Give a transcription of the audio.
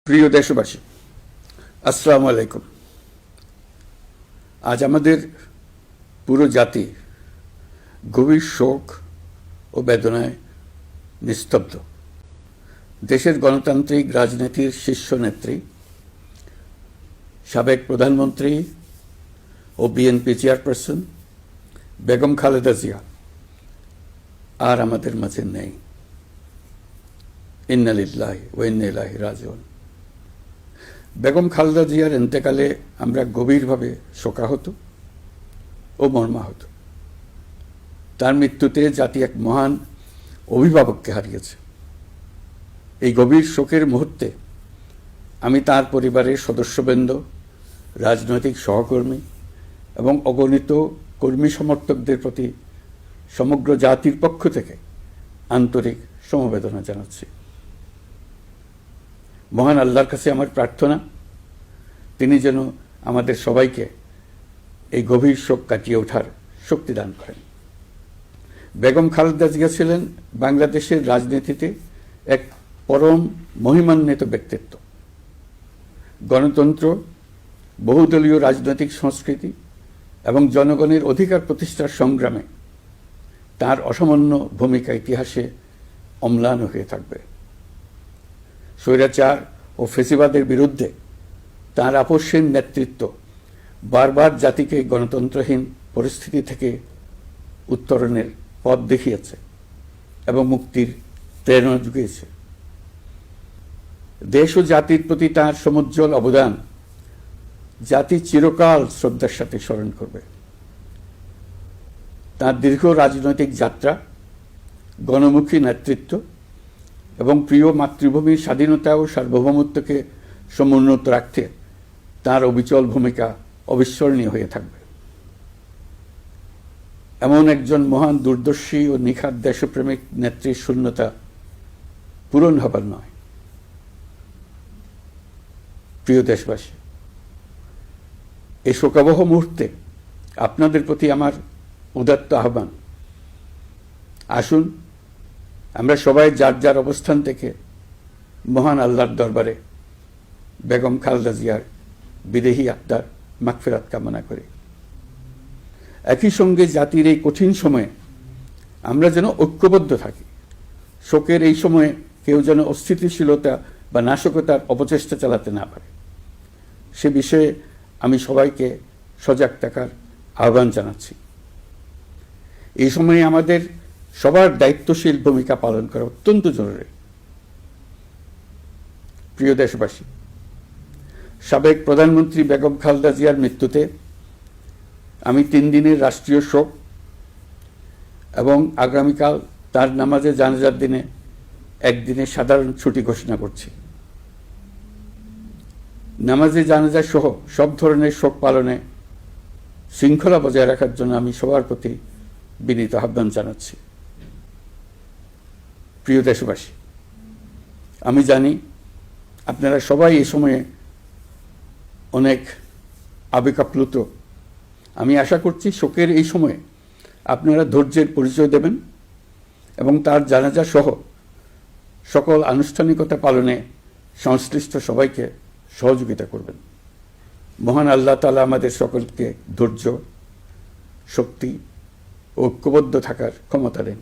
প্রিয় দেশবাসী, আসসালামু আলাইকুম। আজ আমাদের পুরো জাতি গভীর শোক ও বেদনায় নিস্তব্ধ। দেশের গণতান্ত্রিক রাজনীতির শীর্ষ নেত্রী, সাবেক প্রধানমন্ত্রী ও বিএনপি চেয়ারপারসন বেগম খালেদা জিয়া আর আমাদের মাঝে নেই। ইন্না লিল্লাহি ওয়া ইন্না ইলাইহি রাজিউন। বেগম খালেদা জিয়ার ইন্তেকালে আমরা গভীরভাবে শোকাহত ও মর্মাহত। তার মৃত্যুতে জাতি এক মহান অভিভাবককে হারিয়েছে। এই গভীর শোকের মুহূর্তে আমি তার পরিবারের সদস্যবৃন্দ, রাজনৈতিক সহকর্মী এবং অগণিত কর্মী সমর্থকদের প্রতি সমগ্র জাতির পক্ষ থেকে আন্তরিক সমবেদনা জানাচ্ছি। মহান আল্লাহর কাছে আমার প্রার্থনা, তিনি যেন আমাদের সবাইকে এই গভীর শোক কাটিয়ে ওঠার শক্তি দান করেন। বেগম খালেদা জিয়া ছিলেন বাংলাদেশের রাজনীতিতে এক পরম মহিমান্বিত ব্যক্তিত্ব। গণতন্ত্র, বহুদলীয় রাজনৈতিক সংস্কৃতি এবং জনগণের অধিকার প্রতিষ্ঠার সংগ্রামে তার অসামান্য ভূমিকা ইতিহাসে অম্লান হয়ে থাকবে। স্বৈরাচার ও ফেসিবাদের বিরুদ্ধে তাঁর আপসহীন নেতৃত্ব বারবার জাতিকে গণতন্ত্রহীন পরিস্থিতি থেকে উত্তরণের পথ দেখিয়েছে এবং মুক্তির প্রেরণা জুগিয়েছে। দেশ ও জাতির প্রতি তাঁর সমুজ্জ্বল অবদান জাতি চিরকাল শ্রদ্ধার সাথে স্মরণ করবে। তাঁর দীর্ঘ রাজনৈতিক যাত্রা, গণমুখী নেতৃত্ব এবং প্রিয় মাতৃভূমির স্বাধীনতা ও সার্বভৌমত্বকে সমুন্নত রাখতে তাঁর অবিচল ভূমিকা অবিস্মরণীয় হয়ে থাকবে। এমন একজন মহান দূরদর্শী ও নিখাদ দেশপ্রেমিক নেত্রীর শূন্যতা পূরণ হবার নয়। প্রিয় দেশবাসী, এই শোকাবহ মুহূর্তে আপনাদের প্রতি আমার উদাত্ত আহ্বান, আসুন আমরা সবাই যার যার অবস্থান থেকে মহান আল্লাহর দরবারে বেগম খালেদা জিয়ার বিদেহী আত্মার মাগফিরাত কামনা করি। একই সঙ্গে জাতির এই কঠিন সময়ে আমরা যেন ঐক্যবদ্ধ থাকি। শোকের এই সময়ে কেউ যেন অস্থিতিশীলতা বা নাশকতার অপচেষ্টা চালাতে না পারে, সে বিষয়ে আমি সবাইকে সজাগ থাকার আহ্বান জানাচ্ছি। এই সময়ে আমাদের সবার দায়িত্বশীল ভূমিকা পালন করা অত্যন্ত জরুরি। প্রিয় দেশবাসী, সাবেক প্রধানমন্ত্রী বেগম খালেদা জিয়ার মৃত্যুতে আমি 3 দিনের রাষ্ট্রীয় শোক এবং আগামীকাল তার নামাজে জানাজার দিনে একদিনের সাধারণ ছুটি ঘোষণা করছি। নামাজে জানাজা সহ সব ধরনের শোক পালনে শৃঙ্খলা বজায় রাখার জন্য আমি সবার প্রতি বিনীত আহ্বান জানাচ্ছি। প্রিয় দেশবাসী, আমি জানি আপনারা সবাই এই সময়ে অনেক আবেগাপ্লুত। আমি আশা করছি শোকের এই সময়ে আপনারা ধৈর্যের পরিচয় দেবেন এবং তার জানাজা সহ সকল আনুষ্ঠানিকতা পালনে সংশ্লিষ্ট সবাইকে সহযোগিতা করবেন। মহান আল্লাহ তাআলা আমাদের সকলকে ধৈর্য, শক্তি ও ঐক্যবদ্ধ থাকার ক্ষমতা দেন।